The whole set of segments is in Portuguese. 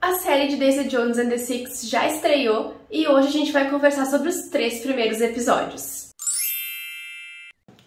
A série de Daisy Jones and the Six já estreou e hoje a gente vai conversar sobre os 3 primeiros episódios.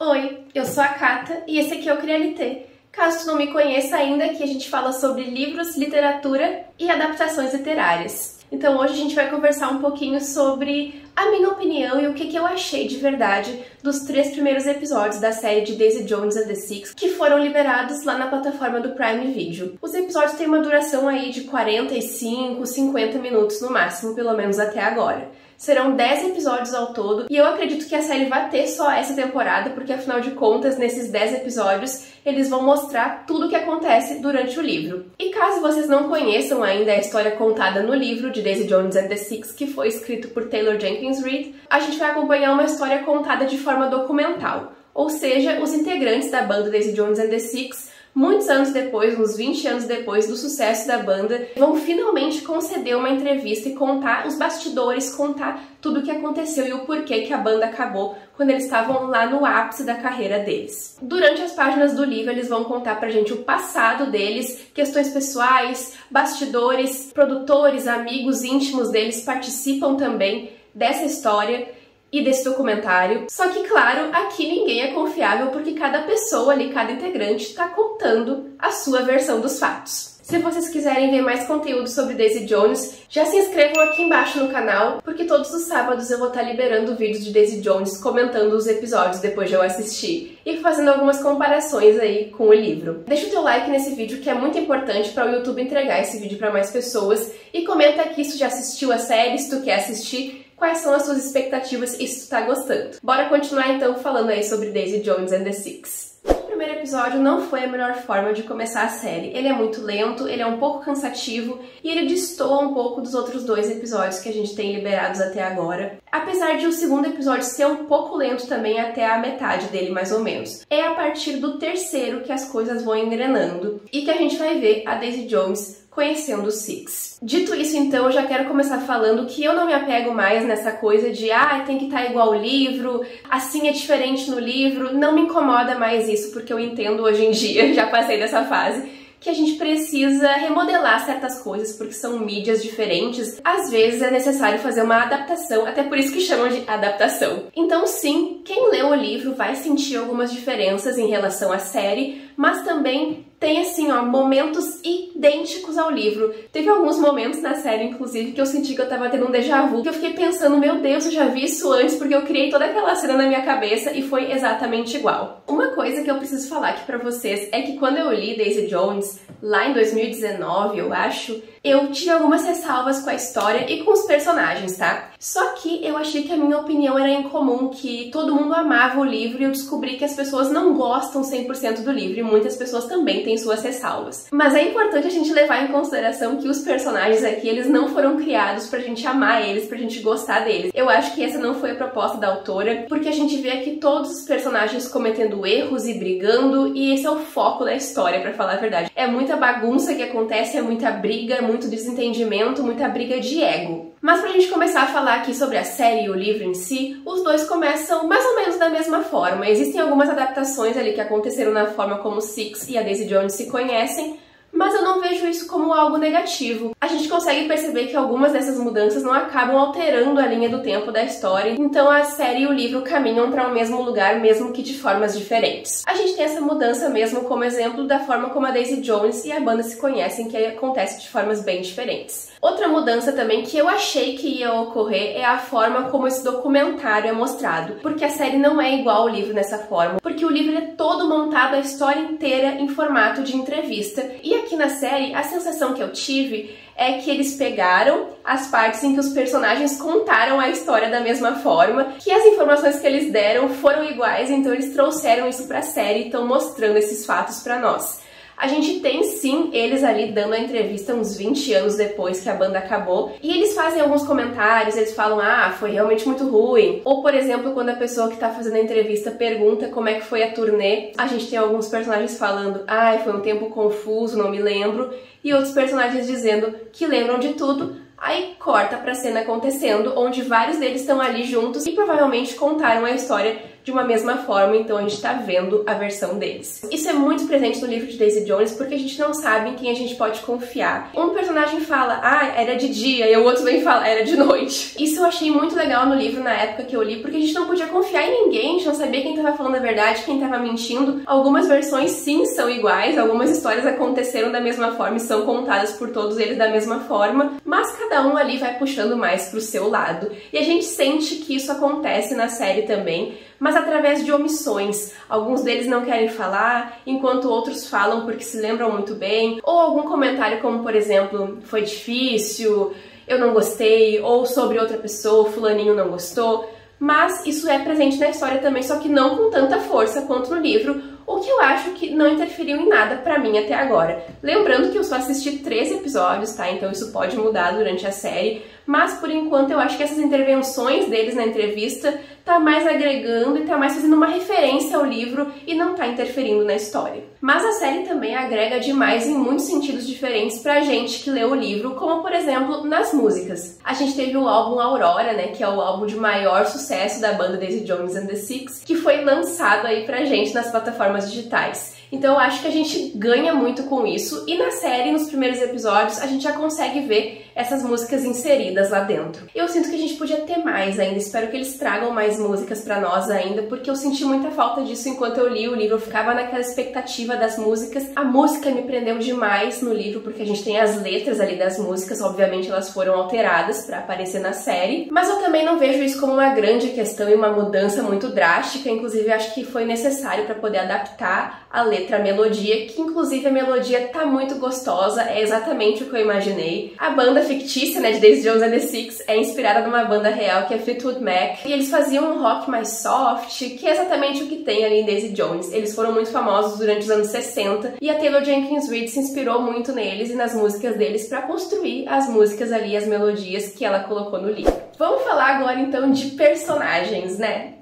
Oi, eu sou a Kata e esse aqui é o CriaLT. Caso tu não me conheça ainda, aqui a gente fala sobre livros, literatura e adaptações literárias. Então hoje a gente vai conversar um pouquinho sobre a minha opinião e o que eu achei de verdade dos 3 primeiros episódios da série de Daisy Jones and the Six, que foram liberados lá na plataforma do Prime Video. Os episódios têm uma duração aí de 45, 50 minutos no máximo, pelo menos até agora. Serão 10 episódios ao todo, e eu acredito que a série vai ter só essa temporada, porque afinal de contas, nesses 10 episódios, eles vão mostrar tudo o que acontece durante o livro. E caso vocês não conheçam ainda a história contada no livro de Daisy Jones and the Six, que foi escrito por Taylor Jenkins Reid, a gente vai acompanhar uma história contada de forma documental, ou seja, os integrantes da banda Daisy Jones and the Six, muitos anos depois, uns 20 anos depois do sucesso da banda, vão finalmente conceder uma entrevista e contar os bastidores, contar tudo o que aconteceu e o porquê que a banda acabou quando eles estavam lá no ápice da carreira deles. Durante as páginas do livro, eles vão contar pra gente o passado deles, questões pessoais, bastidores, produtores, amigos íntimos deles participam também dessa história e desse documentário. Só que, claro, aqui ninguém é confiável porque cada pessoa ali, cada integrante, está contando a sua versão dos fatos. Se vocês quiserem ver mais conteúdo sobre Daisy Jones, já se inscrevam aqui embaixo no canal, porque todos os sábados eu vou estar liberando vídeos de Daisy Jones comentando os episódios depois de eu assistir e fazendo algumas comparações aí com o livro. Deixa o teu like nesse vídeo, que é muito importante para o YouTube entregar esse vídeo para mais pessoas, e comenta aqui se tu já assistiu a série, se tu quer assistir, quais são as suas expectativas e se tu tá gostando. Bora continuar então falando aí sobre Daisy Jones and the Six. O primeiro episódio não foi a melhor forma de começar a série. Ele é muito lento, ele é um pouco cansativo e ele destoa um pouco dos outros 2 episódios que a gente tem liberados até agora. Apesar de o segundo episódio ser um pouco lento também, até a metade dele mais ou menos. É a partir do terceiro que as coisas vão engrenando e que a gente vai ver a Daisy Jones conhecendo o Six. Dito isso, então, eu já quero começar falando que eu não me apego mais nessa coisa de tem que estar igual ao livro, assim é diferente no livro. Não me incomoda mais isso, porque eu entendo hoje em dia, já passei dessa fase, que a gente precisa remodelar certas coisas, porque são mídias diferentes. Às vezes é necessário fazer uma adaptação, até por isso que chamam de adaptação. Então sim, quem leu o livro vai sentir algumas diferenças em relação à série, mas também tem, assim, momentos idênticos ao livro. Teve alguns momentos na série, inclusive, que eu senti que eu tava tendo um déjà vu, que eu fiquei pensando, meu Deus, eu já vi isso antes, porque eu criei toda aquela cena na minha cabeça e foi exatamente igual. Uma coisa que eu preciso falar aqui pra vocês é que quando eu li Daisy Jones, lá em 2019, eu acho, eu tive algumas ressalvas com a história e com os personagens, tá? Só que eu achei que a minha opinião era incomum, que todo mundo amava o livro e eu descobri que as pessoas não gostam 100% do livro e muitas pessoas também têm suas ressalvas. Mas é importante a gente levar em consideração que os personagens aqui, eles não foram criados pra gente amar eles, pra gente gostar deles. Eu acho que essa não foi a proposta da autora, porque a gente vê aqui todos os personagens cometendo erros e brigando, e esse é o foco da história, pra falar a verdade. É muita bagunça que acontece, é muita briga, muito desentendimento, muita briga de ego. Mas pra gente começar a falar aqui sobre a série e o livro em si, os dois começam mais ou menos da mesma forma. Existem algumas adaptações ali que aconteceram na forma como o Six e a Daisy Jones se conhecem, mas eu não vejo isso como algo negativo. A gente consegue perceber que algumas dessas mudanças não acabam alterando a linha do tempo da história, então a série e o livro caminham para o mesmo lugar, mesmo que de formas diferentes. A gente tem essa mudança mesmo como exemplo da forma como a Daisy Jones e a banda se conhecem, que acontece de formas bem diferentes. Outra mudança também que eu achei que ia ocorrer é a forma como esse documentário é mostrado, porque a série não é igual ao livro nessa forma, porque o livro é todo montado a história inteira em formato de entrevista, e aqui na série a sensação que eu tive é que eles pegaram as partes em que os personagens contaram a história da mesma forma, que as informações que eles deram foram iguais, então eles trouxeram isso pra série e estão mostrando esses fatos pra nós. A gente tem sim eles ali dando a entrevista uns 20 anos depois que a banda acabou, e eles fazem alguns comentários, eles falam, foi realmente muito ruim. Ou, por exemplo, quando a pessoa que tá fazendo a entrevista pergunta como é que foi a turnê, a gente tem alguns personagens falando, foi um tempo confuso, não me lembro, e outros personagens dizendo que lembram de tudo. Aí corta pra cena acontecendo, onde vários deles estão ali juntos e provavelmente contaram a história de uma mesma forma, então a gente tá vendo a versão deles. Isso é muito presente no livro de Daisy Jones, porque a gente não sabe em quem a gente pode confiar. Um personagem fala, ah, era de dia, e o outro vem falar, era de noite. Isso eu achei muito legal no livro na época que eu li, porque a gente não podia confiar em ninguém, a gente não sabia quem tava falando a verdade, quem tava mentindo. Algumas versões sim são iguais, algumas histórias aconteceram da mesma forma e são contadas por todos eles da mesma forma, mas cada um ali vai puxando mais pro seu lado. E a gente sente que isso acontece na série também, mas através de omissões. Alguns deles não querem falar, enquanto outros falam porque se lembram muito bem, ou algum comentário como, por exemplo, foi difícil, eu não gostei, ou sobre outra pessoa, fulaninho não gostou. Mas isso é presente na história também, só que não com tanta força quanto no livro, o que eu acho que não interferiu em nada pra mim até agora. Lembrando que eu só assisti 3 episódios, tá? Então isso pode mudar durante a série, mas por enquanto eu acho que essas intervenções deles na entrevista tá mais agregando e tá mais fazendo uma referência ao livro e não tá interferindo na história. Mas a série também agrega demais em muitos sentidos diferentes pra gente que leu o livro, como por exemplo nas músicas. A gente teve o álbum Aurora, né, que é o álbum de maior sucesso da banda Daisy Jones and the Six, que foi lançado aí pra gente nas plataformas digitais. Então eu acho que a gente ganha muito com isso, e na série, nos primeiros episódios, a gente já consegue ver essas músicas inseridas lá dentro. Eu sinto que a gente podia ter mais ainda, espero que eles tragam mais músicas pra nós ainda, porque eu senti muita falta disso enquanto eu li o livro, eu ficava naquela expectativa das músicas. A música me prendeu demais no livro, porque a gente tem as letras ali das músicas, obviamente elas foram alteradas pra aparecer na série, mas eu também não vejo isso como uma grande questão e uma mudança muito drástica, inclusive acho que foi necessário pra poder adaptar a letra, a melodia, que inclusive a melodia tá muito gostosa, é exatamente o que eu imaginei. A banda fictícia, né, de Daisy Jones and the Six é inspirada numa banda real que é Fleetwood Mac, e eles faziam um rock mais soft, que é exatamente o que tem ali em Daisy Jones. Eles foram muito famosos durante os anos 60 e a Taylor Jenkins Reid se inspirou muito neles e nas músicas deles para construir as músicas ali, as melodias que ela colocou no livro. Vamos falar agora então de personagens, né?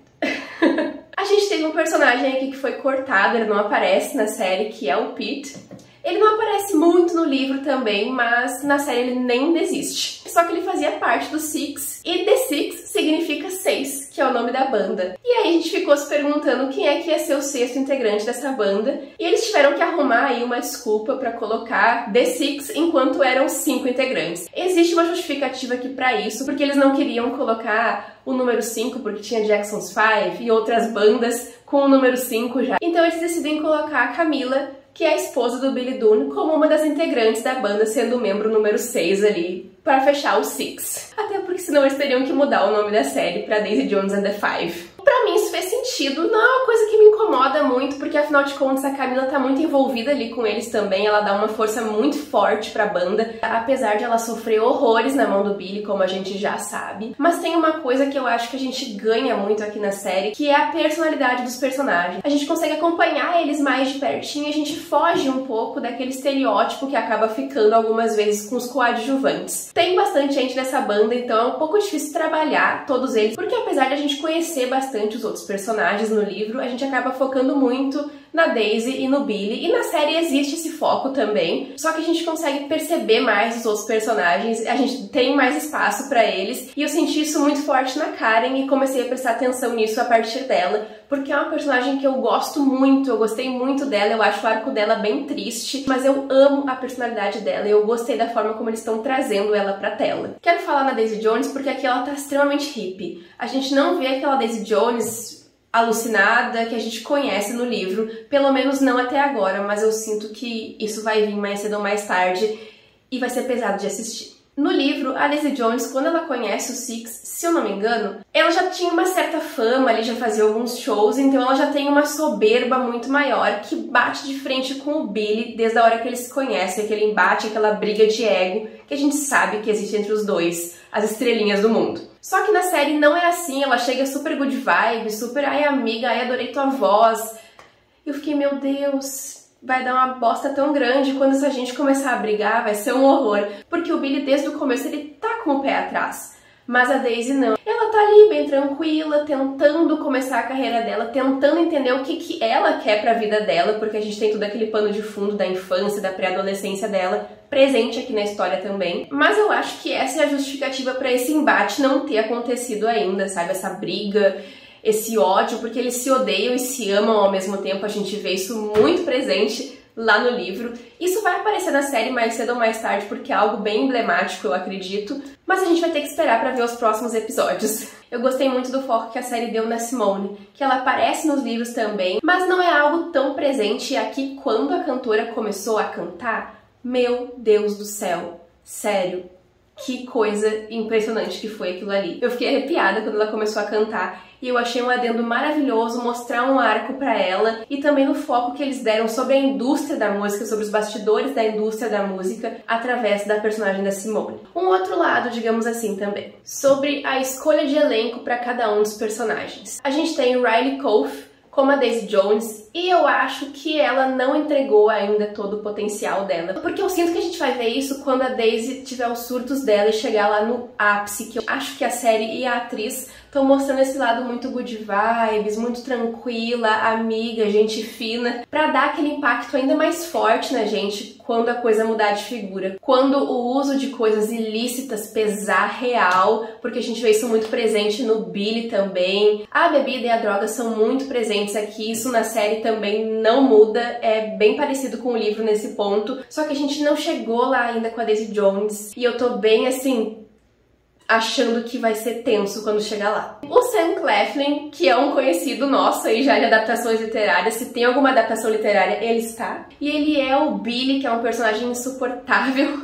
A gente teve um personagem aqui que foi cortado, ele não aparece na série, que é o Pete. Ele não aparece muito no livro também, mas na série ele nem existe. Só que ele fazia parte do Six, e The Six significa 6, que é o nome da banda. E aí a gente ficou se perguntando quem é que ia ser o 6º integrante dessa banda, e eles tiveram que arrumar aí uma desculpa pra colocar The Six enquanto eram 5 integrantes. Existe uma justificativa aqui pra isso, porque eles não queriam colocar o número 5, porque tinha Jackson's 5 e outras bandas com o número 5 já. Então eles decidem colocar a Camila, que é a esposa do Billy Dunne, como uma das integrantes da banda, sendo o membro número 6 ali, para fechar o Six. Até porque senão eles teriam que mudar o nome da série para Daisy Jones and the Five. Pra mim isso fez sentido, não é uma coisa que me incomoda muito, porque afinal de contas a Camila tá muito envolvida ali com eles também, ela dá uma força muito forte pra banda, apesar de ela sofrer horrores na mão do Billy, como a gente já sabe. Mas tem uma coisa que eu acho que a gente ganha muito aqui na série, que é a personalidade dos personagens. A gente consegue acompanhar eles mais de pertinho, a gente foge um pouco daquele estereótipo que acaba ficando algumas vezes com os coadjuvantes. Tem bastante gente nessa banda, então é um pouco difícil trabalhar todos eles, porque apesar de a gente conhecer bastante os outros personagens no livro, a gente acaba focando muito na Daisy e no Billy, e na série existe esse foco também, só que a gente consegue perceber mais os outros personagens, a gente tem mais espaço pra eles, e eu senti isso muito forte na Karen e comecei a prestar atenção nisso a partir dela, porque é uma personagem que eu gosto muito, eu gostei muito dela, eu acho o arco dela bem triste, mas eu amo a personalidade dela e eu gostei da forma como eles estão trazendo ela pra tela. Quero falar na Daisy Jones porque aqui ela tá extremamente hippie. A gente não vê aquela Daisy Jones alucinada que a gente conhece no livro, pelo menos não até agora, mas eu sinto que isso vai vir mais cedo ou mais tarde e vai ser pesado de assistir. No livro, a Daisy Jones, quando ela conhece o Six, se eu não me engano, ela já tinha uma certa fama ali, já fazia alguns shows, então ela já tem uma soberba muito maior que bate de frente com o Billy desde a hora que eles se conhecem, aquele embate, aquela briga de ego que a gente sabe que existe entre os dois, as estrelinhas do mundo. Só que na série não é assim, ela chega super good vibe, super, ai amiga, ai adorei tua voz. Eu fiquei, meu Deus, vai dar uma bosta tão grande quando essa gente começar a brigar, vai ser um horror. Porque o Billy, desde o começo, ele tá com o pé atrás. Mas a Daisy não. Ela tá ali bem tranquila, tentando começar a carreira dela, tentando entender o que ela quer pra vida dela, porque a gente tem todo aquele pano de fundo da infância, da pré-adolescência dela, presente aqui na história também. Mas eu acho que essa é a justificativa pra esse embate não ter acontecido ainda, sabe? Essa briga. esse ódio, porque eles se odeiam e se amam ao mesmo tempo. A gente vê isso muito presente lá no livro. Isso vai aparecer na série mais cedo ou mais tarde, porque é algo bem emblemático, eu acredito. Mas a gente vai ter que esperar pra ver os próximos episódios. Eu gostei muito do foco que a série deu na Simone, que ela aparece nos livros também, mas não é algo tão presente. E aqui, quando a cantora começou a cantar, meu Deus do céu, sério, que coisa impressionante que foi aquilo ali. Eu fiquei arrepiada quando ela começou a cantar e eu achei um adendo maravilhoso mostrar um arco pra ela e também no foco que eles deram sobre a indústria da música, sobre os bastidores da indústria da música através da personagem da Simone. Um outro lado, digamos assim, também, sobre a escolha de elenco para cada um dos personagens. A gente tem Riley Coff como a Daisy Jones, e eu acho que ela não entregou ainda todo o potencial dela, porque eu sinto que a gente vai ver isso quando a Daisy tiver os surtos dela e chegar lá no ápice, que eu acho que a série e a atriz estão mostrando esse lado muito good vibes, muito tranquila, amiga, gente fina, pra dar aquele impacto ainda mais forte na gente quando a coisa mudar de figura. Quando o uso de coisas ilícitas pesar real, porque a gente vê isso muito presente no Billy também. A bebida e a droga são muito presentes aqui, isso na série também não muda, é bem parecido com o livro nesse ponto, só que a gente não chegou lá ainda com a Daisy Jones, e eu tô bem assim, achando que vai ser tenso quando chegar lá. O Sam Claflin, que é um conhecido nosso aí já de adaptações literárias, se tem alguma adaptação literária, ele está. E ele é o Billy, que é um personagem insuportável.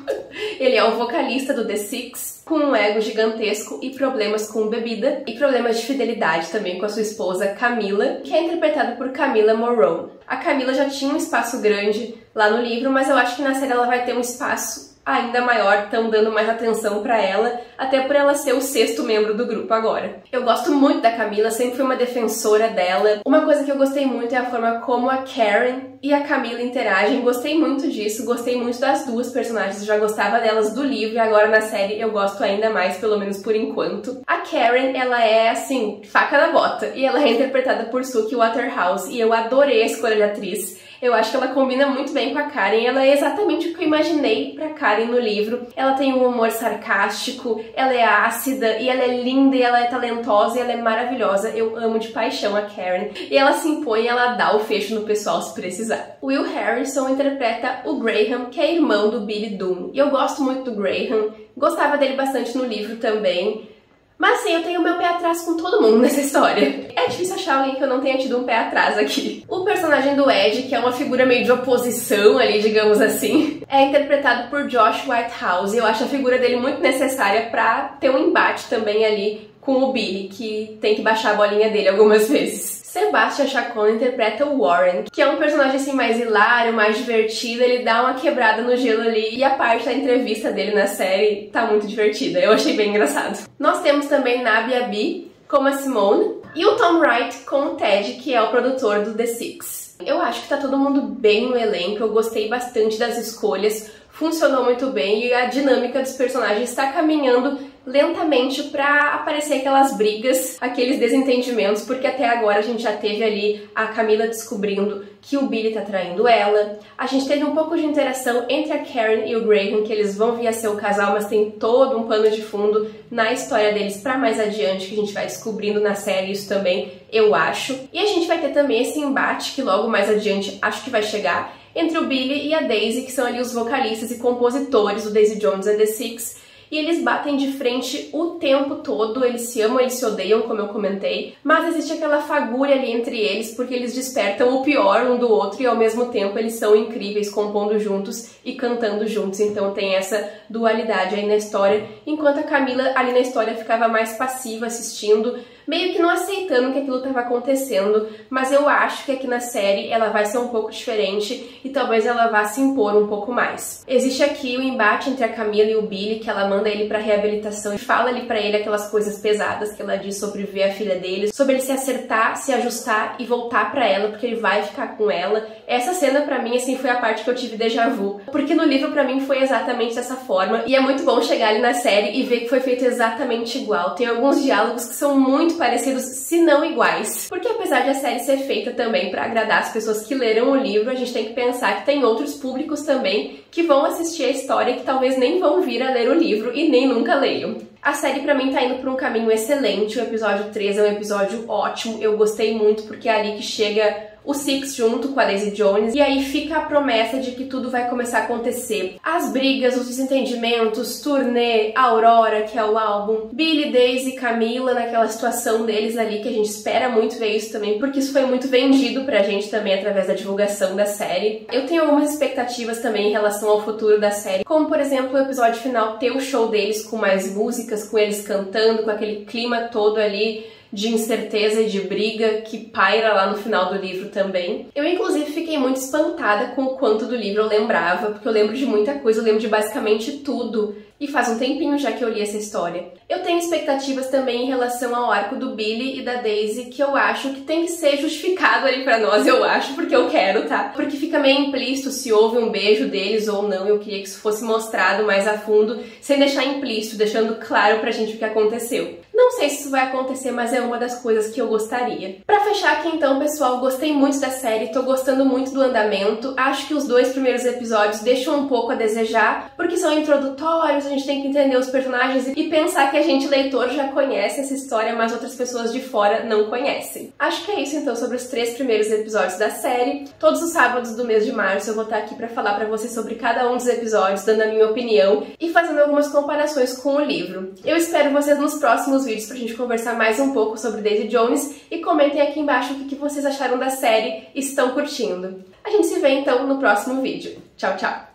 Ele é o vocalista do The Six, com um ego gigantesco e problemas com bebida, e problemas de fidelidade também com a sua esposa Camila, que é interpretada por Camila Morrone. A Camila já tinha um espaço grande lá no livro, mas eu acho que na série ela vai ter um espaço ainda maior, estão dando mais atenção pra ela, até por ela ser o 6º membro do grupo agora. Eu gosto muito da Camila, sempre fui uma defensora dela. Uma coisa que eu gostei muito é a forma como a Karen e a Camila interagem, gostei muito disso, gostei muito das duas personagens, eu já gostava delas do livro e agora na série eu gosto ainda mais, pelo menos por enquanto. A Karen, ela é assim, faca na bota, e ela é interpretada por Suki Waterhouse, e eu adorei a escolha de atriz. Eu acho que ela combina muito bem com a Karen, ela é exatamente o que eu imaginei pra Karen no livro. Ela tem um humor sarcástico, ela é ácida, e ela é linda, e ela é talentosa, e ela é maravilhosa. Eu amo de paixão a Karen. E ela se impõe e ela dá o fecho no pessoal se precisar. O Will Harrison interpreta o Graham, que é irmão do Billy Doom. E eu gosto muito do Graham, gostava dele bastante no livro também. Mas sim, eu tenho o meu pé atrás com todo mundo nessa história. É difícil achar alguém que eu não tenha tido um pé atrás aqui. O personagem do Ed, que é uma figura meio de oposição ali, digamos assim, é interpretado por Josh Whitehouse. E eu acho a figura dele muito necessária pra ter um embate também ali com o Billy, que tem que baixar a bolinha dele algumas vezes. Sebastian Chacon interpreta o Warren, que é um personagem assim mais hilário, mais divertido, ele dá uma quebrada no gelo ali e a parte da entrevista dele na série tá muito divertida, eu achei bem engraçado. Nós temos também Nabi Abi como a Simone e o Tom Wright com o Ted, que é o produtor do The Six. Eu acho que tá todo mundo bem no elenco, eu gostei bastante das escolhas, funcionou muito bem e a dinâmica dos personagens está caminhando lentamente pra aparecer aquelas brigas, aqueles desentendimentos, porque até agora a gente já teve ali a Camila descobrindo que o Billy tá traindo ela, a gente teve um pouco de interação entre a Karen e o Graham, que eles vão vir a ser o casal, mas tem todo um pano de fundo na história deles pra mais adiante, que a gente vai descobrindo na série, isso também eu acho. E a gente vai ter também esse embate, que logo mais adiante acho que vai chegar, entre o Billy e a Daisy, que são ali os vocalistas e compositores do Daisy Jones and the Six, e eles batem de frente o tempo todo, eles se amam, eles se odeiam, como eu comentei, mas existe aquela fagulha ali entre eles, porque eles despertam o pior um do outro e ao mesmo tempo eles são incríveis compondo juntos e cantando juntos, então tem essa dualidade aí na história, enquanto a Camila ali na história ficava mais passiva assistindo, meio que não aceitando que aquilo estava acontecendo, mas eu acho que aqui na série ela vai ser um pouco diferente e talvez ela vá se impor um pouco mais. Existe aqui o embate entre a Camila e o Billy, que ela manda ele pra reabilitação e fala ali pra ele aquelas coisas pesadas que ela diz sobre ver a filha dele, sobre ele se acertar, se ajustar e voltar pra ela, porque ele vai ficar com ela. Essa cena pra mim, assim, foi a parte que eu tive déjà vu, porque no livro pra mim foi exatamente dessa forma, e é muito bom chegar ali na série e ver que foi feito exatamente igual. Tem alguns diálogos que são muito muito parecidos, se não iguais. Porque apesar de a série ser feita também para agradar as pessoas que leram o livro, a gente tem que pensar que tem outros públicos também que vão assistir a história e que talvez nem vão vir a ler o livro e nem nunca leiam. A série pra mim tá indo por um caminho excelente, o episódio 3 é um episódio ótimo, eu gostei muito porque é ali que chega o Six junto com a Daisy Jones, e aí fica a promessa de que tudo vai começar a acontecer. As brigas, os desentendimentos, turnê, Aurora, que é o álbum, Billy, Daisy e Camila naquela situação deles ali, que a gente espera muito ver isso também, porque isso foi muito vendido pra gente também através da divulgação da série. Eu tenho algumas expectativas também em relação ao futuro da série, como por exemplo o episódio final ter o show deles com mais músicas, com eles cantando, com aquele clima todo ali de incerteza e de briga que paira lá no final do livro também. Eu inclusive fiquei muito espantada com o quanto do livro eu lembrava, porque eu lembro de muita coisa, eu lembro de basicamente tudo, e faz um tempinho já que eu li essa história. Eu tenho expectativas também em relação ao arco do Billy e da Daisy, que eu acho que tem que ser justificado aí pra nós, eu acho, porque eu quero, tá? Porque fica meio implícito se houve um beijo deles ou não, eu queria que isso fosse mostrado mais a fundo, sem deixar implícito, deixando claro pra gente o que aconteceu. Não sei se isso vai acontecer, mas é uma das coisas que eu gostaria. Pra fechar aqui então, pessoal, gostei muito da série, tô gostando muito do andamento, acho que os 2 primeiros episódios deixam um pouco a desejar, porque são introdutórios, a gente tem que entender os personagens e pensar que a gente, leitor, já conhece essa história, mas outras pessoas de fora não conhecem. Acho que é isso então sobre os 3 primeiros episódios da série. Todos os sábados do mês de março eu vou estar aqui pra falar pra vocês sobre cada um dos episódios, dando a minha opinião e fazendo algumas comparações com o livro. Eu espero vocês nos próximos vídeos pra gente conversar mais um pouco sobre Daisy Jones e comentem aqui embaixo o que vocês acharam da série e estão curtindo. A gente se vê então no próximo vídeo. Tchau, tchau!